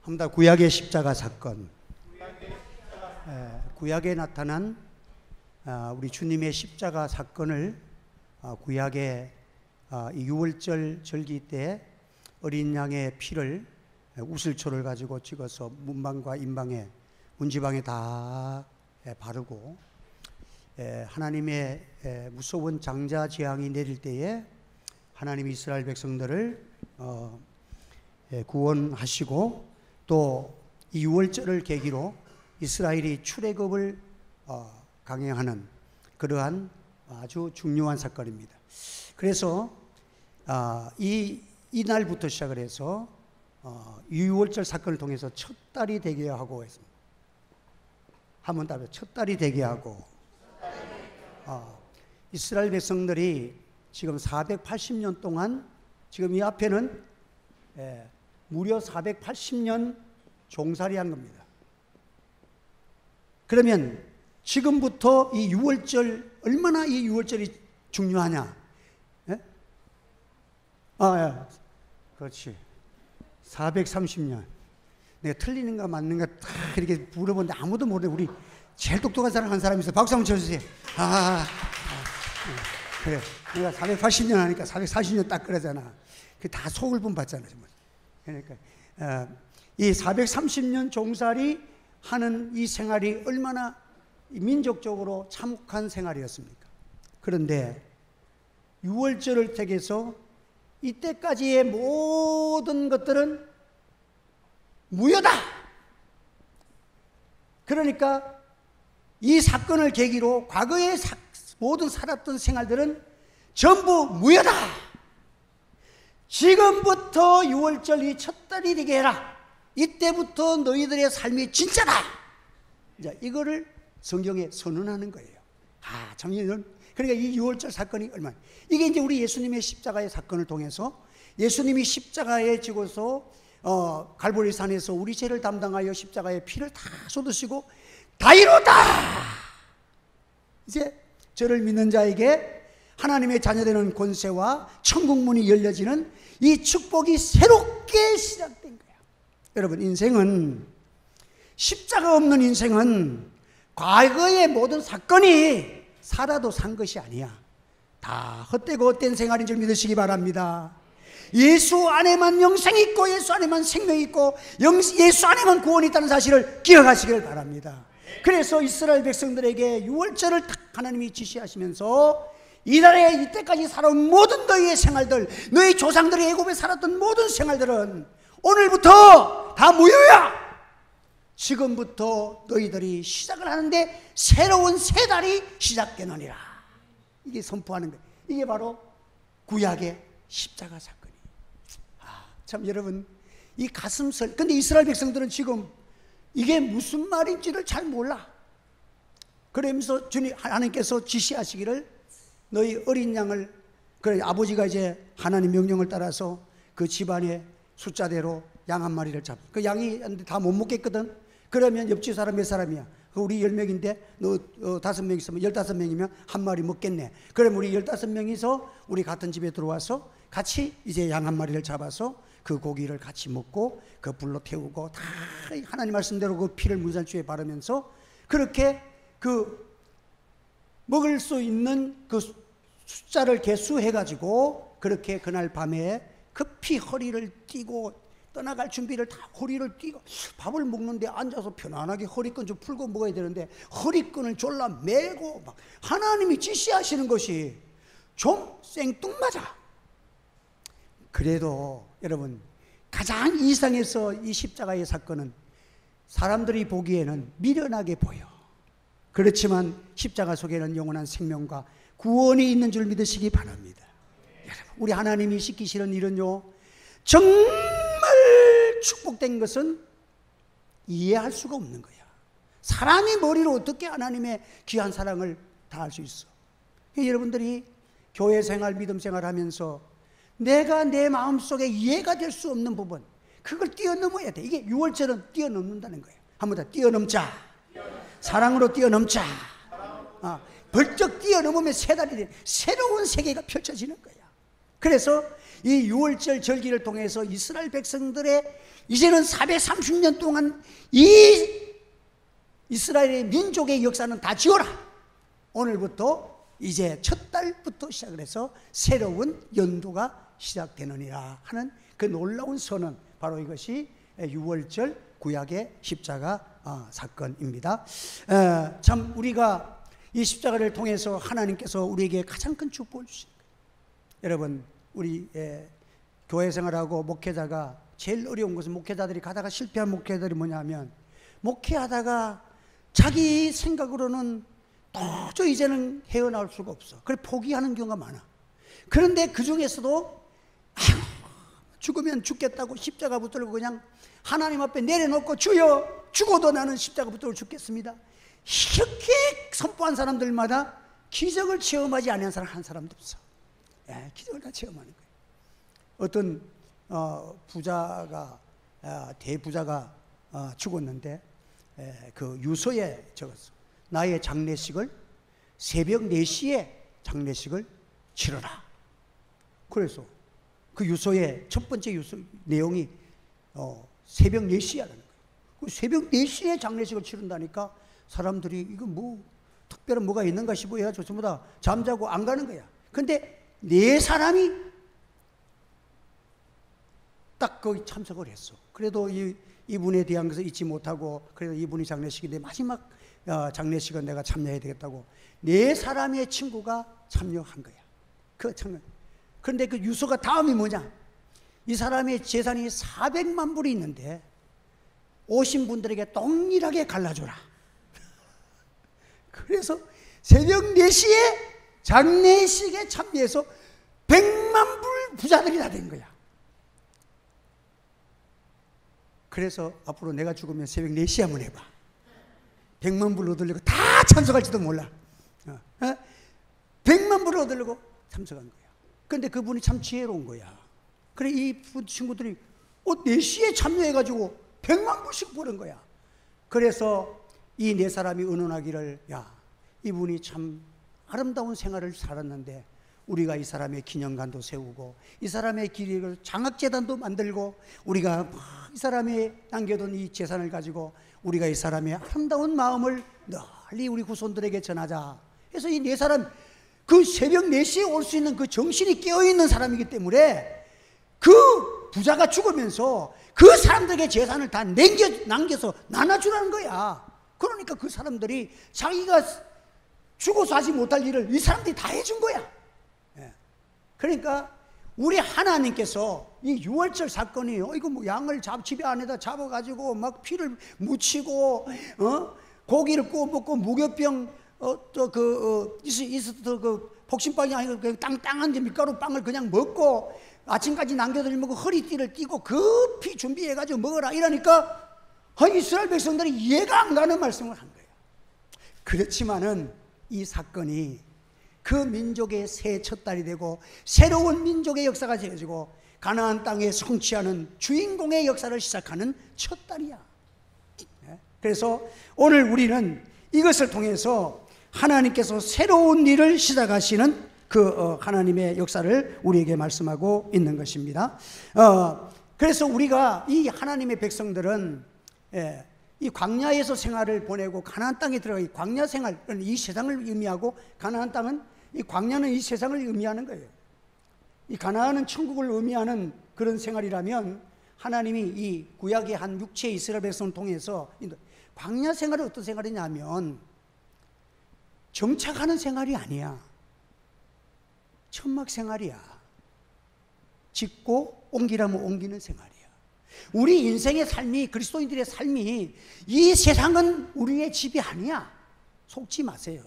한다. 구약의 십자가 사건. 구약에 나타난 우리 주님의 십자가 사건을 구약의 이 유월절 절기 때 어린 양의 피를 우슬초를 가지고 찍어서 문방과 인방에 문지방에 다 바르고 하나님의 무서운 장자 재앙이 내릴 때에 하나님이 이스라엘 백성들을 구원하시고 또 이 유월절을 계기로 이스라엘이 출애굽을 강행하는 그러한 아주 중요한 사건입니다. 그래서 이날부터 시작을 해서 유월절 사건을 통해서 첫 달이 되게 하고 했습니다. 한번 답해. 첫 달이 되게 하고 이스라엘 백성들이 지금 480년 동안 지금 이 앞에는 무려 480년 종살이한 겁니다. 그러면 지금부터 이 유월절 얼마나 이 유월절이 중요하냐? 예? 그렇지. 430년. 내가 틀리는가 맞는가 다 이렇게 물어보는데 아무도 모르네. 우리 제일 똑똑한 사람 한 사람이 있어. 박수 한번 쳐주세요. 그래. 내가 480년 하니까 440년 딱 그러잖아. 다 속을 분 받잖아. 그러니까 이 430년 종살이 하는 이 생활이 얼마나 민족적으로 참혹한 생활이었습니까? 그런데 유월절을 택해서 이때까지의 모든 것들은 무효다. 그러니까 이 사건을 계기로 과거에 모든 살았던 생활들은 전부 무효다. 지금부터 유월절 이 첫 달이 되게 해라. 이때부터 너희들의 삶이 진짜다. 이제 이거를 성경에 선언하는 거예요. 참 그러니까 이 유월절 사건이 얼마나 이게 이제 우리 예수님의 십자가의 사건을 통해서 예수님이 십자가에 지고서 갈보리 산에서 우리 죄를 담당하여 십자가의 피를 다 쏟으시고 다 이뤘다. 이제 저를 믿는 자에게 하나님의 자녀되는 권세와 천국 문이 열려지는 이 축복이 새롭게 시작된 거예요. 여러분, 인생은 십자가 없는 인생은 과거의 모든 사건이 살아도 산 것이 아니야. 다 헛되고 헛된 생활인 줄 믿으시기 바랍니다. 예수 안에만 영생이 있고 예수 안에만 생명이 있고 예수 안에만 구원이 있다는 사실을 기억하시길 바랍니다. 그래서 이스라엘 백성들에게 유월절을 딱 하나님이 지시하시면서 이날에 이때까지 살아온 모든 너희의 생활들, 너희 조상들이 애굽에 살았던 모든 생활들은 오늘부터 다 무효야. 지금부터 너희들이 시작을 하는데 새로운 새 달이 시작되느니라. 이게 선포하는 거예요. 이게 바로 구약의 십자가 사건이에요. 참 여러분, 이 가슴설. 근데 이스라엘 백성들은 지금 이게 무슨 말인지를 잘 몰라. 그러면서 주님 하나님께서 지시하시기를 너희 어린 양을, 그래 아버지가 이제 하나님 명령을 따라서 그 집안의 숫자대로 양 한 마리를 잡아. 그 양이 다 못 먹겠거든. 그러면 옆집 사람 몇 사람이야? 우리 10명인데 너 5명 있으면 15명이면 한 마리 먹겠네. 그럼 우리 15명이서 우리 같은 집에 들어와서 같이 이제 양 한 마리를 잡아서 그 고기를 같이 먹고 그 불로 태우고 다 하나님 말씀대로 그 피를 문살주에 바르면서 그렇게 그 먹을 수 있는 그 숫자를 개수해가지고 그렇게 그날 밤에 급히 허리를 띠고 떠나갈 준비를 다 허리를 띠고 밥을 먹는데 앉아서 편안하게 허리끈 좀 풀고 먹어야 되는데 허리끈을 졸라 매고 막 하나님이 지시하시는 것이 좀 생뚱맞아. 그래도 여러분, 가장 이상에서 이 십자가의 사건은 사람들이 보기에는 미련하게 보여. 그렇지만 십자가 속에는 영원한 생명과 구원이 있는 줄 믿으시기 바랍니다. 여러분, 우리 하나님이 시키시는 일은요, 정말 축복된 것은 이해할 수가 없는 거야. 사람의 머리로 어떻게 하나님의 귀한 사랑을 다 알 수 있어? 여러분들이 교회 생활, 믿음 생활 하면서 내가 내 마음속에 이해가 될 수 없는 부분, 그걸 뛰어넘어야 돼. 이게 유월절은 뛰어넘는다는 거예요. 한번 더 뛰어넘자. 사랑으로 뛰어넘자. 벌쩍 뛰어넘으면 새 달이 돼. 새로운 세계가 펼쳐지는 거야. 그래서 이 유월절 절기를 통해서 이스라엘 백성들의 이제는 430년 동안 이 이스라엘의 민족의 역사는 다 지워라. 오늘부터 이제 첫 달부터 시작을 해서 새로운 연도가 시작되느니라 하는 그 놀라운 선언, 바로 이것이 유월절 구약의 십자가 사건입니다. 참 우리가 이 십자가를 통해서 하나님께서 우리에게 가장 큰 축복을 주신 거예요. 여러분, 우리 교회 생활하고 목회자가 제일 어려운 것은, 목회자들이 가다가 실패한 목회자들이 뭐냐면, 목회하다가 자기 생각으로는 도저히 이제는 헤어나올 수가 없어. 그래 포기하는 경우가 많아. 그런데 그 중에서도 죽으면 죽겠다고 십자가 붙들고 그냥 하나님 앞에 내려놓고, 주여 죽어도 나는 십자가 붙들고 죽겠습니다, 이렇게 선포한 사람들마다 기적을 체험하지 않은 사람 한 사람도 없어. 기적을 다 체험하는 거예요. 어떤 부자가, 대부자가 죽었는데 그 유서에 적었어. 나의 장례식을 새벽 4시에 장례식을 치러라. 그래서 그 유서의 첫 번째 유서 내용이 새벽 4시에 하는 거예요. 그 새벽 4시에 장례식을 치른다니까 사람들이 이거 뭐 특별한 뭐가 있는가 싶어 해가지고 전부 다 잠자고 안 가는 거야. 근데 4사람이 딱 거기 참석을 했어. 그래도 이분에 대한 것을 잊지 못하고, 그래도 이분이 장례식인데 마지막 장례식은 내가 참여해야 되겠다고 4사람의 친구가 참여한 거야. 그런데 그 유서가 다음이 뭐냐, 이 사람의 재산이 400만 불이 있는데 오신 분들에게 동일하게 갈라줘라. 그래서 새벽 4시에 장례식에 참여해서 100만 불 부자들이 다 된 거야. 그래서 앞으로 내가 죽으면 새벽 4시에 한번 해봐. 100만 불 얻으려고 다 참석할지도 몰라. 100만 불을 얻으려고 참석한 거야. 근데 그분이 참 지혜로운 거야. 그래 이 친구들이 4시에 참여해가지고 100만 불씩 버는 거야. 그래서 이 4사람이 의논하기를, 야, 이분이 참 아름다운 생활을 살았는데 우리가 이 사람의 기념관도 세우고 이 사람의 기리를 장학재단도 만들고 우리가 이 사람이 남겨둔 이 재산을 가지고 우리가 이 사람의 아름다운 마음을 널리 우리 후손들에게 전하자. 그래서 이 4사람, 그 새벽 4시에 올 수 있는 그 정신이 깨어있는 사람이기 때문에 그 부자가 죽으면서 그 사람들에게 재산을 다 남겨서 나눠주라는 거야. 그러니까 그 사람들이 자기가 죽어서 하지 못할 일을 이 사람들이 다 해준 거야. 그러니까 우리 하나님께서 이 유월절 사건이 이거 뭐 양을 집에 안에다 잡아가지고 막 피를 묻히고 고기를 구워 먹고 무교병 이스터 그 복신빵이 아니고 그 땅땅한 밀가루 빵을 그냥 먹고 아침까지 남겨두지 먹고 허리띠를 띠고 급히 준비해가지고 먹어라 이러니까 이스라엘 백성들이 이해가 안 가는 말씀을 한 거예요. 그렇지만은 이 사건이 그 민족의 새 첫 달이 되고 새로운 민족의 역사가 되어지고 가나안 땅에 성취하는 주인공의 역사를 시작하는 첫 달이야. 그래서 오늘 우리는 이것을 통해서 하나님께서 새로운 일을 시작하시는 그 하나님의 역사를 우리에게 말씀하고 있는 것입니다. 그래서 우리가 이 하나님의 백성들은 이 광야에서 생활을 보내고 가나안 땅에 들어가, 이 광야 생활, 이 세상을 의미하고 가나안 땅은, 이 광야는 이 세상을 의미하는 거예요. 이 가나안은 천국을 의미하는 그런 생활이라면 하나님이 이 구약의 한 육체 이스라엘 백성을 통해서 광야 생활은 어떤 생활이냐면 정착하는 생활이 아니야. 천막 생활이야. 짓고 옮기라면 옮기는 생활이야. 우리 인생의 삶이, 그리스도인들의 삶이, 이 세상은 우리의 집이 아니야. 속지 마세요.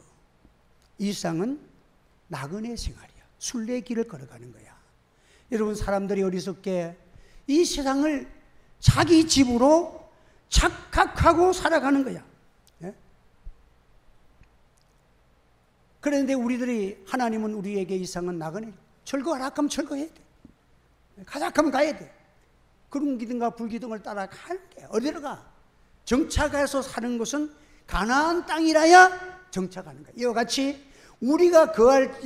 이 세상은 나그네 생활이야. 순례길을 걸어가는 거야. 여러분, 사람들이 어리석게 이 세상을 자기 집으로 착각하고 살아가는 거야. 그런데 하나님은 우리에게 이 세상은 나그네, 철거하라 하면 철거해야 돼. 가자 하면 가야 돼. 그런 기둥과 불기둥을 따라 가는데 어디로 가? 정착해서 사는 것은 가나안 땅이라야 정착하는 거야. 이와 같이 우리가 거할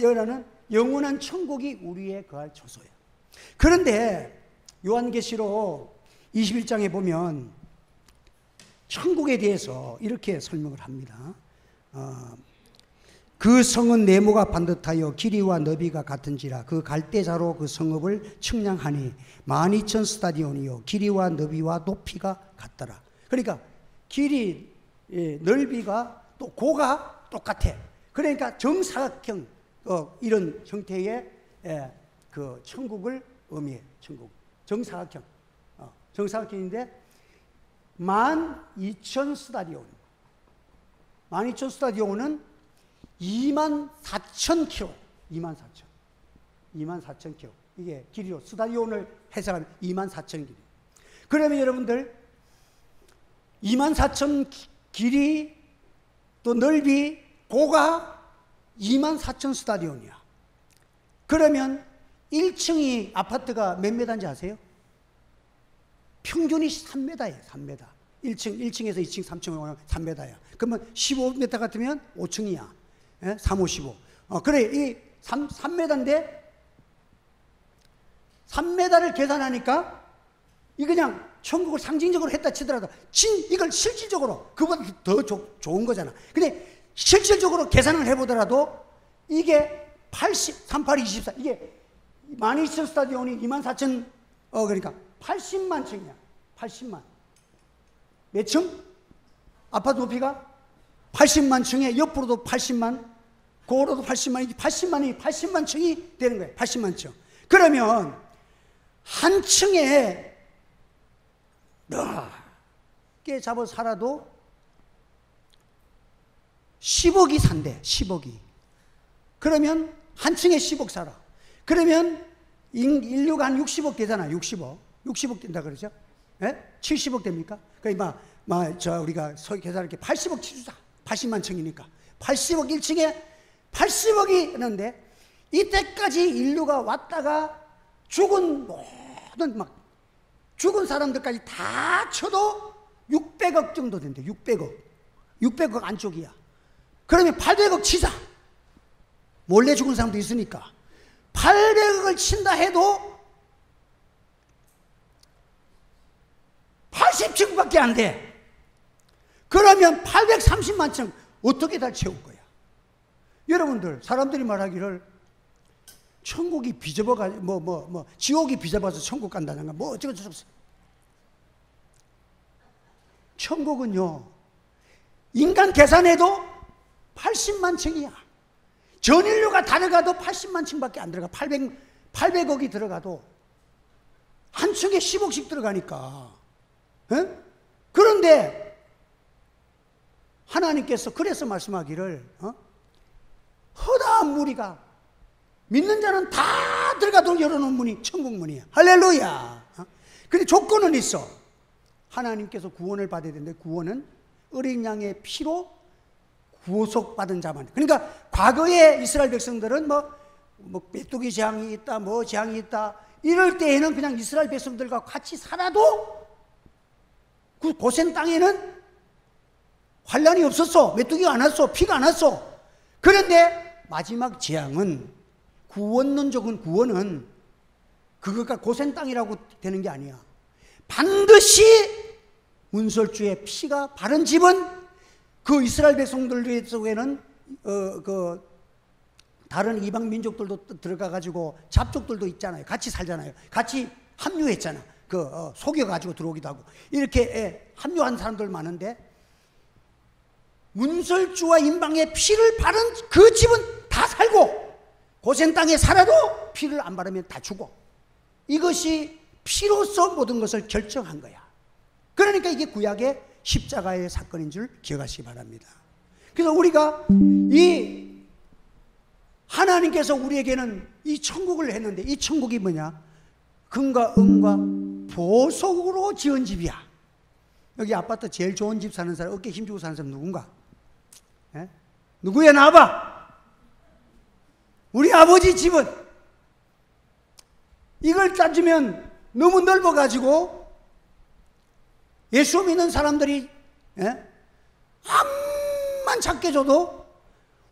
영원한 천국이 우리의 거할 처소야. 그런데 요한계시록 21장에 보면 천국에 대해서 이렇게 설명을 합니다. 그 성은 네모가 반듯하여 길이와 너비가 같은지라 그 갈대자로 그 성읍을 측량하니 12,000 스타디온이요 길이와 너비와 높이가 같더라. 그러니까 길이, 넓이가 또 고가 똑같아. 그러니까 정사각형 이런 형태의 그 천국을 의미해. 천국 정사각형, 정사각형인데 12,000 스타디온. 12,000 스타디온은 24,000km. 24,000km. 이게 길이로 스타디온을 해석하면 24,000km. 그러면 여러분들 24,000 길이 또 넓이 고가 24,000 스타디온이야. 그러면 1층이 아파트가 몇 메다인지 아세요? 평균이 3m예요. 3m. 1층에서 2층, 3층 오면 3m야. 그러면 15m 같으면 5층이야. 3, 5, 15. 그래, 이 3m인데 3m를 계산하니까 이 그냥 천국을 상징적으로 했다 치더라도 이걸 실질적으로 그보다 더 좋은 거잖아. 근데 실질적으로 계산을 해보더라도 이게 38, 24 이게 12,000 스타디온이 24,000 그러니까 80만 층이야. 80만. 몇 층? 아파트 높이가 80만 층에 옆으로도 80만, 고로도 80만 층이 되는 거예요. 80만 층. 그러면 한 층에 넓게 잡아 살아도 10억이 산대. 10억이. 그러면 한 층에 10억 살아. 그러면 인류가 한 60억 되잖아. 60억 된다 그러죠? 예? 70억 됩니까? 그러니까 우리가 계산할게 80억 치주자. 80만 층이니까 80억 1층에 80억이 있는데 이때까지 인류가 왔다가 죽은 모든 죽은 사람들까지 다 쳐도 600억 정도 된대. 600억 안쪽이야. 그러면 800억 치자. 몰래 죽은 사람도 있으니까 800억을 친다 해도 80층밖에 안 돼. 그러면 830만 층 어떻게 다 채울 거야? 여러분들, 사람들이 말하기를 천국이 비좁아가 지옥이 비좁아서 천국 간다든가 어쩌고저쩌고. 천국은요 인간 계산해도 80만 층이야. 전 인류가 다 들어가도 80만 층밖에 안 들어가. 800억이 들어가도 한 층에 10억씩 들어가니까. 그런데 하나님께서 그래서 말씀하기를 허다한 무리가 믿는 자는 다 들어가도록 열어놓은 문이 천국 문이야. 할렐루야. 근데 조건은 있어. 하나님께서 구원을 받아야 되는데 구원은 어린 양의 피로 구속받은 자만. 그러니까 과거에 이스라엘 백성들은 메뚜기 재앙이 있다, 재앙이 있다 이럴 때에는 그냥 이스라엘 백성들과 같이 살아도 그 고센 땅에는 환란이 없었어. 메뚜기가 안 왔어. 피가 안 왔어. 그런데 마지막 재앙은 구원론적인 구원은 그것과 고센 땅이라고 되는 게 아니야. 반드시 문설주의 피가 바른 집은 그 이스라엘 백성들 속에는 다른 이방 민족들도 들어가 가지고 잡족들도 있잖아요. 같이 살잖아요. 같이 합류했잖아. 속여 가지고 들어오기도 하고 이렇게 합류한 사람들 많은데 문설주와 인방의 피를 바른 그 집은 다 살고 고센 땅에 살아도 피를 안 바르면 다 죽어. 이것이 피로서 모든 것을 결정한 거야. 그러니까 이게 구약의 십자가의 사건인 줄 기억하시기 바랍니다. 그래서 우리가 이 하나님께서 우리에게는 이 천국을 했는데 이 천국이 뭐냐? 금과 은과 보석으로 지은 집이야. 여기 아파트 제일 좋은 집 사는 사람, 어깨 힘주고 사는 사람 누군가? 예? 누구야? 나와봐. 우리 아버지 집은 이걸 따지면 너무 넓어가지고 예수 믿는 사람들이 암만 작게 줘도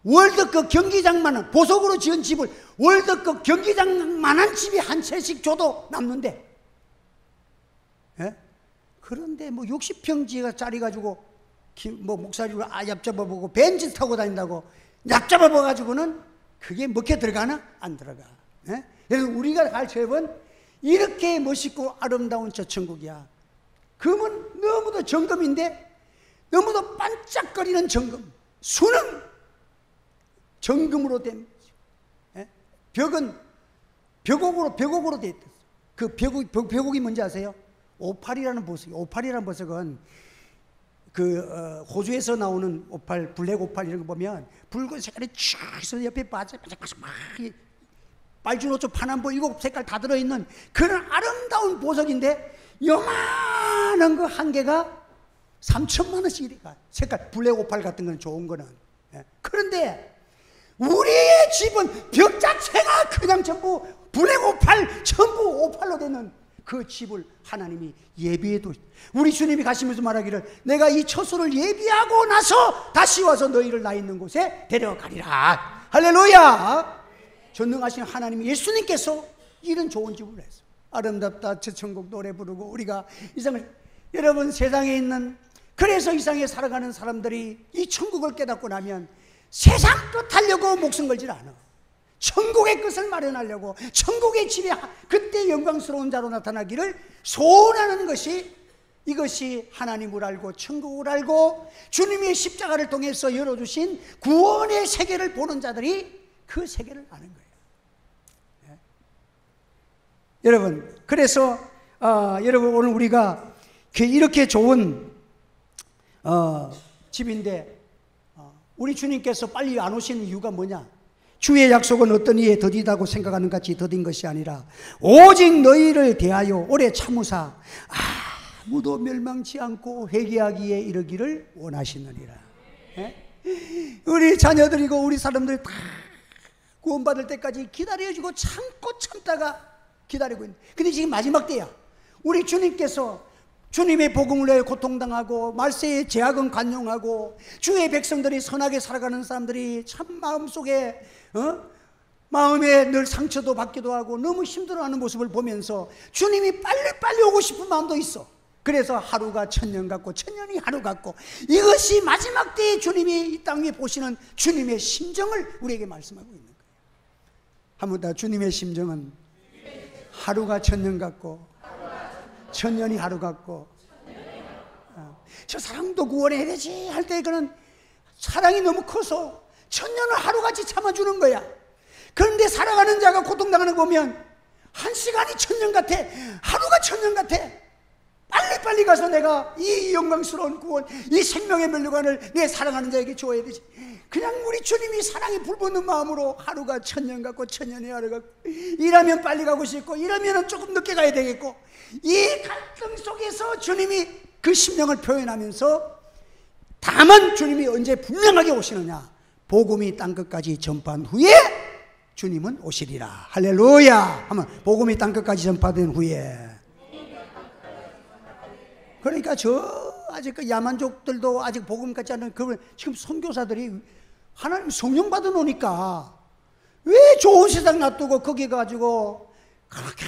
월드컵 경기장만한 보석으로 지은 집을 월드컵 경기장만한 집이 한 채씩 줘도 남는데 그런데 뭐 60평짜리 가지고 뭐 목사리로 얕잡아보고 벤츠 타고 다닌다고 얕잡아봐가지고는 그게 먹혀 들어가나? 안 들어가. 예? 여러분, 우리가 갈 죄업은 이렇게 멋있고 아름다운 저 천국이야. 금은 너무도 정금인데 너무도 반짝거리는 정금, 수는 정금으로 된, 예? 벽은 벽옥으로 돼 있다. 그 벽옥이 뭔지 아세요? 오팔이라는 보석이. 오팔이라는 보석은 호주에서 나오는 오팔, 블랙 오팔 이런 거 보면 붉은 색깔이 쫙 있어 옆에 바짝바짝 막 빨주노초 파남보 7색깔 다 들어있는 그런 아름다운 보석인데 요만한 거 한 개가 3천만 원씩이니까 색깔 블랙 오팔 같은 건 좋은 거는. 예. 그런데 우리의 집은 벽 자체가 그냥 전부 블랙 오팔, 전부 오팔로 되는 그 집을 하나님이 예비해도, 우리 주님이 가시면서 말하기를 내가 이 처소를 예비하고 나서 다시 와서 너희를 나 있는 곳에 데려가리라. 할렐루야. 전능하신 하나님 예수님께서 이런 좋은 집을 했어. 아름답다 저 천국 노래 부르고 우리가 이상을, 여러분 세상에 있는, 그래서 이 세상에 살아가는 사람들이 이 천국을 깨닫고 나면 세상 끝 하려고 목숨 걸질 않아. 천국의 끝을 마련하려고, 천국의 집에 그때 영광스러운 자로 나타나기를 소원하는 것이, 이것이 하나님을 알고 천국을 알고 주님의 십자가를 통해서 열어주신 구원의 세계를 보는 자들이 그 세계를 아는 거예요. 네. 여러분, 그래서 여러분 오늘 우리가 이렇게 좋은 집인데 우리 주님께서 빨리 안 오시는 이유가 뭐냐? 주의 약속은 어떤 이에 더디다고 생각하는 같이 더딘 것이 아니라 오직 너희를 대하여 오래 참으사 아무도 멸망치 않고 회개하기에 이르기를 원하시느니라. 네? 우리 자녀들이고 우리 사람들이 다 구원받을 때까지 기다려주고 참고 참다가 기다리고 있는. 근데 지금 마지막 때야. 우리 주님께서 주님의 복음을 위해 고통당하고 말세의 제약은 관용하고 주의 백성들이 선하게 살아가는 사람들이 참 마음속에 마음에 늘 상처도 받기도 하고 너무 힘들어하는 모습을 보면서 주님이 빨리빨리 오고 싶은 마음도 있어. 그래서 하루가 천년 같고 천년이 하루 같고, 이것이 마지막 때에 주님이 이 땅 위에 보시는 주님의 심정을 우리에게 말씀하고 있는 거예요. 한번 더, 주님의 심정은 하루가 천년 같고 천년이 하루 같고. 저 사람도 구원해야 되지 할 때 그는 사랑이 너무 커서 천년을 하루같이 참아주는 거야. 그런데 살아가는 자가 고통당하는 거 보면 한 시간이 천년 같아, 하루가 천년 같아. 빨리빨리 가서 내가 이 영광스러운 구원, 이 생명의 면류관을 내 사랑하는 자에게 줘야 되지. 그냥 우리 주님이 사랑이 불붙는 마음으로 하루가 천년 같고 천년이 하루 같고, 일하면 빨리 가고 싶고 일하면 조금 늦게 가야 되겠고, 이 갈등 속에서 주님이 그 심령을 표현하면서, 다만 주님이 언제 분명하게 오시느냐? 복음이 땅끝까지 전파한 후에 주님은 오시리라. 할렐루야. 하면 복음이 땅끝까지 전파된 후에. 그러니까 아직 그 야만족들도 아직 복음 같지 않은 그 지금 선교사들이 하나님 성령 받아 놓으니까 왜 좋은 세상 놔두고 거기 가지고 그렇게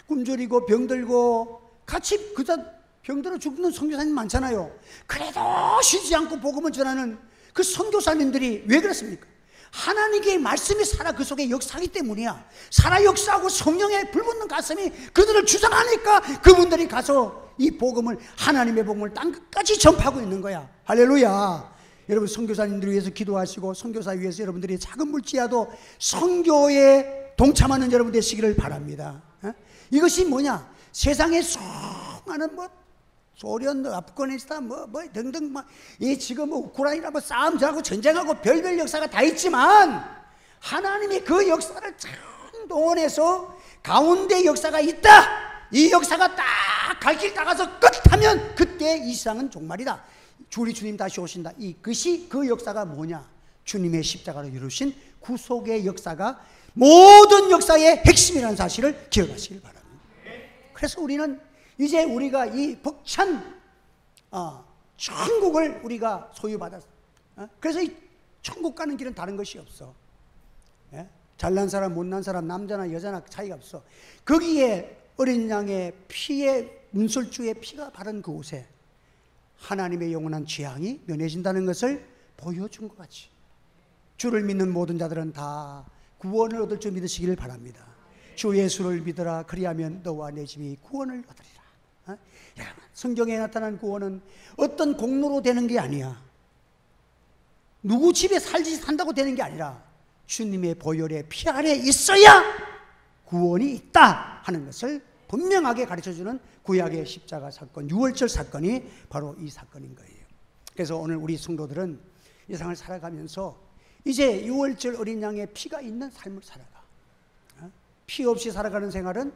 굶주리고 병들고 같이 그자 병들어 죽는 선교사님 많잖아요. 그래도 쉬지 않고 복음을 전하는 그 선교사님들이 왜 그렇습니까? 하나님의 말씀이 살아 그 속에 역사하기 때문이야. 살아 역사하고 성령에 불붙는 가슴이 그들을 주장하니까 그분들이 가서 이 복음을, 하나님의 복음을 땅끝까지 전파하고 있는 거야. 할렐루야. 여러분 선교사님들을 위해서 기도하시고 선교사 위해서 여러분들이 작은 물지라도 선교에 동참하는 여러분 되시기를 바랍니다. 이것이 뭐냐? 세상에 수많은 소련, 아프가니스탄 등등 이 지금 우크라이나 싸움 하고 전쟁하고 별별 역사가 다 있지만 하나님이 그 역사를 참 동원해서 가운데 역사가 있다. 이 역사가 딱 갈 길 따가서 끝하면 그때 이 세상은 종말이다. 우리 주님 다시 오신다. 이것이 그 역사가 뭐냐? 주님의 십자가로 이루신 구속의 역사가 모든 역사의 핵심이라는 사실을 기억하시길 바랍니다. 그래서 우리는 이제 우리가 이 벅찬 천국을 우리가 소유받았어. 그래서 이 천국 가는 길은 다른 것이 없어. 예? 잘난 사람 못난 사람 남자나 여자나 차이가 없어. 거기에 어린 양의 피에 문설주의 피가 바른 그곳에 하나님의 영원한 재앙이 면해진다는 것을 보여준 것 같이 주를 믿는 모든 자들은 다 구원을 얻을 줄 믿으시기를 바랍니다. 주 예수를 믿으라. 그리하면 너와 내 집이 구원을 얻으리라. 여러분, 성경에 나타난 구원은 어떤 공로로 되는 게 아니야. 누구 집에 산다고 되는 게 아니라 주님의 보혈의 피 아래 있어야 구원이 있다 하는 것을 분명하게 가르쳐주는 구약의 십자가 사건, 유월절 사건이 바로 이 사건인 거예요. 그래서 오늘 우리 성도들은 이 세상을 살아가면서 이제 유월절 어린 양의 피가 있는 삶을 살아가. 피 없이 살아가는 생활은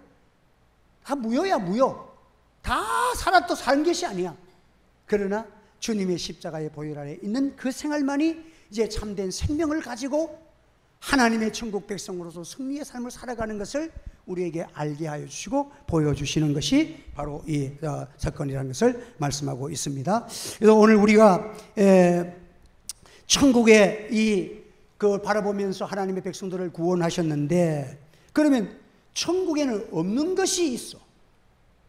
다 무효야, 무효. 다 살아도 사는 것이 아니야. 그러나 주님의 십자가의 보혈 아래 있는 그 생활만이 이제 참된 생명을 가지고 하나님의 천국 백성으로서 승리의 삶을 살아가는 것을 우리에게 알게 하여 주시고 보여주시는 것이 바로 이 사건이라는 것을 말씀하고 있습니다. 그래서 오늘 우리가 천국의 그걸 바라보면서 하나님의 백성들을 구원하셨는데, 그러면 천국에는 없는 것이 있어.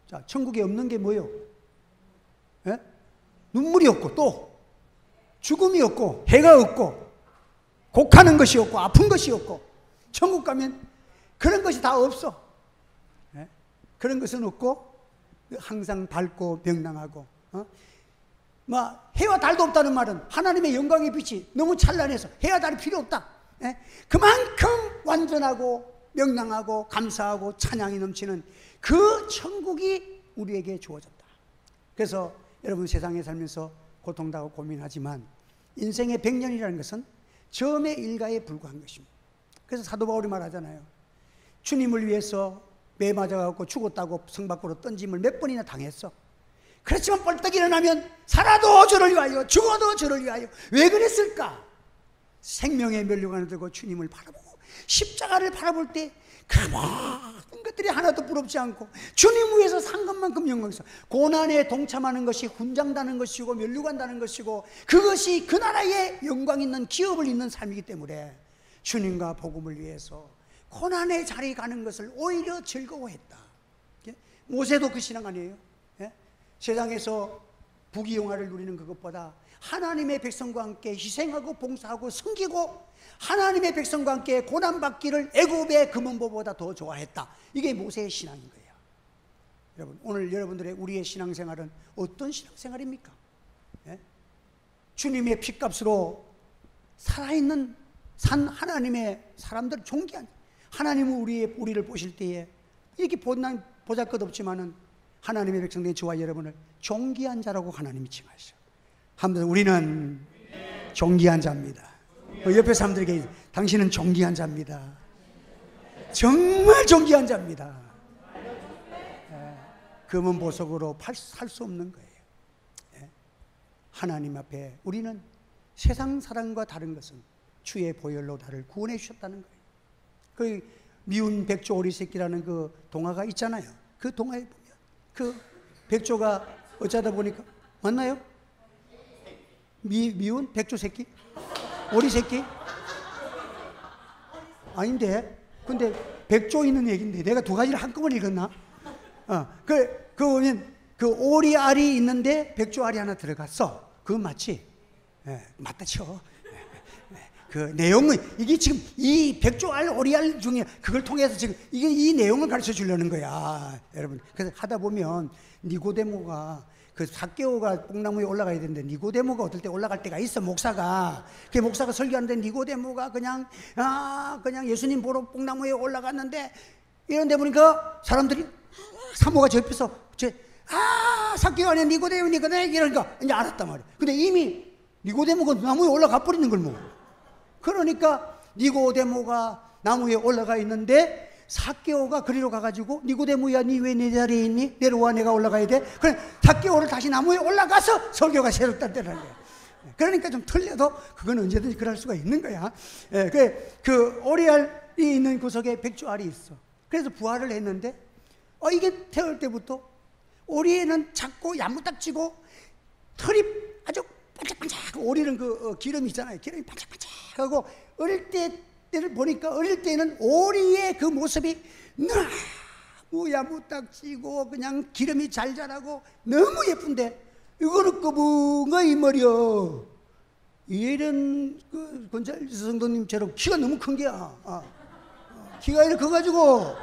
자, 천국에 없는 게 뭐예요? 예? 눈물이 없고, 또 죽음이 없고, 해가 없고, 곡하는 것이 없고, 아픈 것이 없고. 천국 가면 그런 것이 다 없어. 예? 그런 것은 없고 항상 밝고 명랑하고, 해와 달도 없다는 말은 하나님의 영광의 빛이 너무 찬란해서 해와 달이 필요 없다. 예? 그만큼 완전하고 명랑하고 감사하고 찬양이 넘치는 그 천국이 우리에게 주어졌다. 그래서 여러분, 세상에 살면서 고통당하고 고민하지만 인생의 100년이라는 것은 점의 일가에 불과한 것입니다. 그래서 사도 바울이 말하잖아요. 주님을 위해서 매 맞아갖고 죽었다고 성 밖으로 던짐을 몇 번이나 당했어. 그렇지만 벌떡 일어나면 살아도 저를 위하여 죽어도 저를 위하여. 왜 그랬을까? 생명의 면류관을 들고 주님을 바라보고 십자가를 바라볼 때 그 모든 것들이 하나도 부럽지 않고 주님 위해서 산 것만큼 영광있어. 고난에 동참하는 것이 훈장다는 것이고 면류관다는 것이고, 그것이 그 나라의 영광 있는 기업을 잇는 삶이기 때문에 주님과 복음을 위해서 고난의 자리에 가는 것을 오히려 즐거워했다. 모세도 그 신앙 아니에요? 세상에서 부귀영화를 누리는 그것보다 하나님의 백성과 함께 희생하고 봉사하고 섬기고 하나님의 백성과 함께 고난받기를 애굽의 금은보보다 더 좋아했다. 이게 모세의 신앙인 거예요. 여러분, 오늘 여러분들의 우리의 신앙생활은 어떤 신앙생활입니까? 주님의 피값으로 살아있는 산 하나님의 사람들, 존귀한 하나님은 우리를 보실 때에 이렇게 보잘것없지만은 하나님의 백성된 저와 여러분을 존귀한 자라고 하나님이 칭하시죠. 한번 우리는 존귀한 자입니다. 옆에 사람들에게 당신은 존귀한 자입니다. 정말 존귀한 자입니다. 금은 보석으로 살 수 없는 거예요. 하나님 앞에 우리는 세상 사랑과 다른 것은 주의 보혈로 나를 구원해 주셨다는 거예요. 그 미운 백조 오리 새끼라는 그 동화가 있잖아요. 그 동화에 보면 그 백조가 어쩌다 보니까 맞나요? 미운 백조 새끼? 오리 새끼? 아닌데? 근데 백조 있는 얘기인데 내가 두 가지를 한꺼번에 읽었나? 그 보면 그 오리 알이 있는데 백조 알이 하나 들어갔어. 그건 맞지? 맞다 쳐. 그 내용은 이게 지금 이 백조 알 오리 알 중에 그걸 통해서 지금 이게 이 내용을 가르쳐 주려는 거야, 여러분. 그래서 하다 보면 니고데모가 그 삭개오가 뽕나무에 올라가야 되는데 니고데모가 어떨 때 올라갈 때가 있어. 목사가 설교하는데 니고데모가 그냥 예수님 보러 뽕나무에 올라갔는데 이런데 보니까 사람들이 사모가 저 옆에서 삭개오 아니야 니고데모니까 이러니까 이제 알았단 말이야. 근데 이미 니고데모가 나무에 올라가 버리는 걸 뭐. 그러니까 니고데모가 나무에 올라가 있는데 삭개오가 그리로 가가지고 니고데모야 니 왜 내 자리에 있니? 내려와, 내가 올라가야 돼. 그래 삭개오를 다시 나무에 올라가서 설교가 새롭다는 거야. 그러니까 좀 틀려도 그건 언제든지 그럴 수가 있는 거야. 그 오리알이 있는 구석에 백조알이 있어. 그래서 부활을 했는데 이게 태어날 때부터 오리에는 작고 야무딱지고 털이 아주 반짝반짝. 오리는 그 기름이 있잖아요. 기름이 반짝반짝하고 어릴 때를 보니까 어릴 때는 오리의 그 모습이 우야무딱 찌고 그냥 기름이 잘 자라고 너무 예쁜데 이거는 거북이 머리요. 이런 그 권찰 성도님처럼 키가 너무 큰 게야. 키가 이렇게 커가지고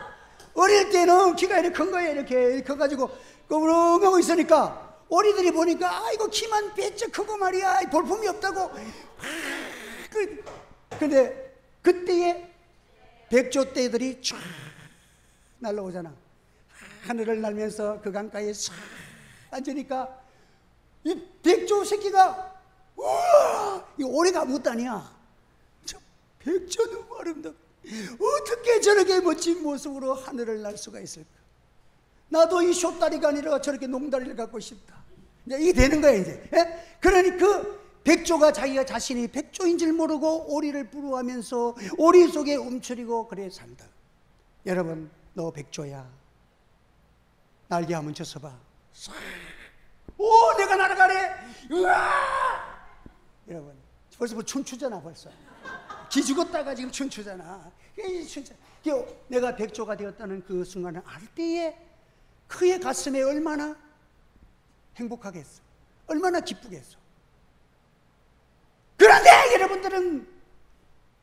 어릴 때는 키가 이렇게 큰 거예요. 이렇게 커가지고 거북하고 있으니까 어리들이 보니까 아이고 키만 배쩍 크고 말이야 볼품이 없다고. 근데 그때에 백조떼들이 쫙 날라오잖아. 하늘을 날면서 그 강가에 싹 앉으니까 이 백조 새끼가 우와 이 오리가 아무것도 아니야. 저 백조 너무 아름답다. 어떻게 저렇게 멋진 모습으로 하늘을 날 수가 있을까? 나도 이 숏다리가 아니라 저렇게 농다리를 갖고 싶다. 이제 이게 되는 거야 이제. 예? 그러니 그 백조가 자기가 자신이 백조인 줄 모르고 오리를 부러워하면서 오리 속에 움츠리고 그래 산다. 여러분 너 백조야. 날개 한번 쳤어봐. 오 내가 날아가래. 우와. 여러분 벌써 춤추잖아. 벌써 기죽었다가 지금 춤추잖아. 내가 백조가 되었다는 그 순간을 알 때에 그의 가슴에 얼마나 행복하겠어. 얼마나 기쁘겠어. 그런데 여러분들은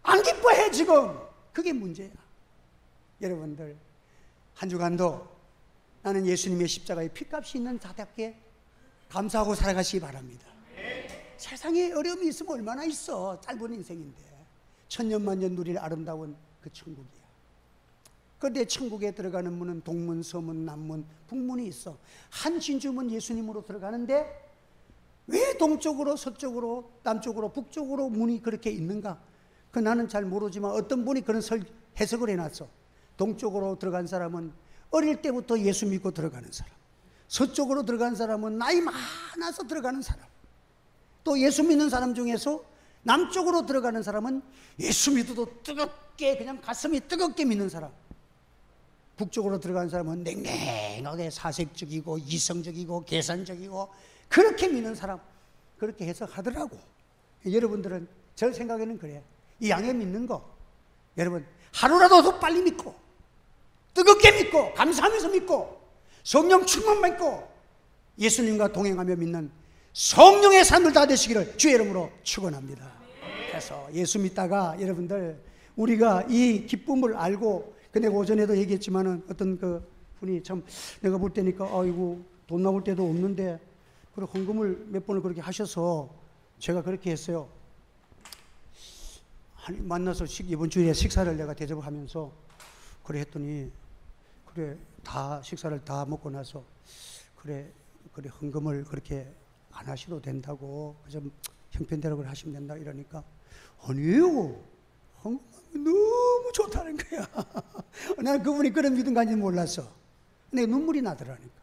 안 기뻐해 지금. 그게 문제야. 여러분들 한 주간도 나는 예수님의 십자가의 피값이 있는 자답게 감사하고 살아가시기 바랍니다. 세상에 어려움이 있으면 얼마나 있어. 짧은 인생인데 천년만년 누릴 아름다운 그 천국이야. 그런데 천국에 들어가는 문은 동문, 서문, 남문, 북문이 있어. 한 진주문 예수님으로 들어가는데 왜 동쪽으로 서쪽으로 남쪽으로 북쪽으로 문이 그렇게 있는가? 그 나는 잘 모르지만 어떤 분이 그런 해석을 해놨어. 동쪽으로 들어간 사람은 어릴 때부터 예수 믿고 들어가는 사람, 서쪽으로 들어간 사람은 나이 많아서 들어가는 사람, 또 예수 믿는 사람 중에서 남쪽으로 들어가는 사람은 예수 믿어도 뜨겁게 그냥 가슴이 뜨겁게 믿는 사람, 북쪽으로 들어가는 사람은 냉랭하게 사색적이고 이성적이고 계산적이고 그렇게 믿는 사람, 그렇게 해석하더라고. 여러분들은 제 생각에는 그래. 이 양에 믿는 거 여러분 하루라도 더 빨리 믿고 뜨겁게 믿고 감사하면서 믿고 성령 충만 믿고 예수님과 동행하며 믿는 성령의 삶을 다 되시기를 주의 이름으로 축원합니다. 그래서 예수 믿다가 여러분들 우리가 이 기쁨을 알고, 근데 오전에도 얘기했지만은 어떤 그 분이 참 내가 볼 때니까 아이고 돈 나올 때도 없는데 그리고 헌금을 몇 번을 그렇게 하셔서 제가 그렇게 했어요. 만나서 이번 주에 식사를 내가 대접하면서 그래 했더니 그래 다 식사를 다 먹고 나서 그래 헌금을 그렇게 안 하셔도 된다고 좀 형편대로 하시면 된다 이러니까 아니에요. 헌금하면 너무 좋다는 거야. 나는 그분이 그런 믿음 가지는 몰랐어. 근데 눈물이 나더라니까.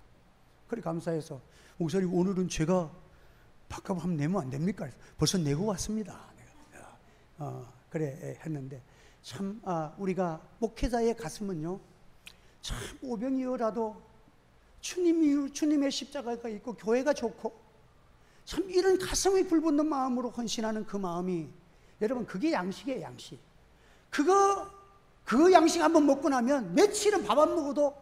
그래 감사해서 목사님 오늘은 제가 밥값 한번 내면 안 됩니까? 벌써 내고 왔습니다. 그래 했는데 참 우리가 목회자의 가슴은요 참 오병이어라도 주님의 십자가가 있고 교회가 좋고 참 이런 가슴이 불붙는 마음으로 헌신하는 그 마음이 여러분 그게 양식이에요. 양식. 그 양식 한번 먹고 나면 며칠은 밥 안 먹어도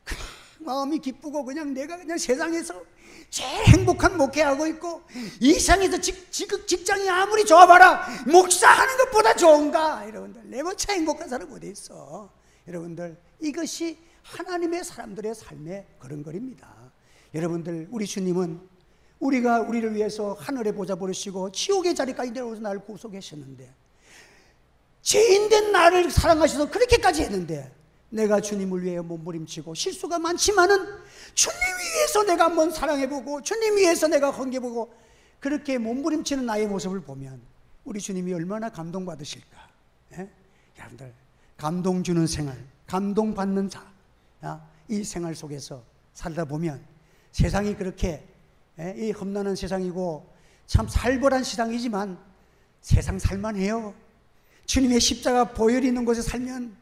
그냥 마음이 기쁘고 그냥 내가 그냥 세상에서 제일 행복한 목회하고 있고 이 세상에서 직장이 아무리 좋아봐라 목사하는 것보다 좋은가? 여러분들 내가 참 행복한 사람 어디 있어? 여러분들 이것이 하나님의 사람들의 삶의 걸음걸이입니다. 여러분들 우리 주님은 우리를 위해서 하늘에 보좌 버리시고 지옥의 자리까지 내려오셔서 나를 구속하셨는데 죄인된 나를 사랑하셔서 그렇게까지 했는데 내가 주님을 위해 몸부림치고 실수가 많지만은 주님 위해서 내가 한번 사랑해보고 주님 위해서 내가 헌개보고 그렇게 몸부림치는 나의 모습을 보면 우리 주님이 얼마나 감동받으실까? 예? 여러분들 감동 주는 생활, 감동받는 자, 이 생활 속에서 살다 보면 세상이 그렇게 이 험난한 세상이고 참 살벌한 세상이지만 세상 살만해요. 주님의 십자가 보혈이 있는 곳에 살면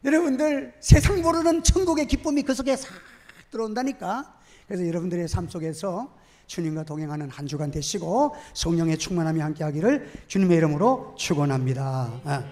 여러분들 세상 모르는 천국의 기쁨이 그 속에 싹 들어온다니까. 그래서 여러분들의 삶 속에서 주님과 동행하는 한 주간 되시고 성령의 충만함이 함께 하기를 주님의 이름으로 축원합니다.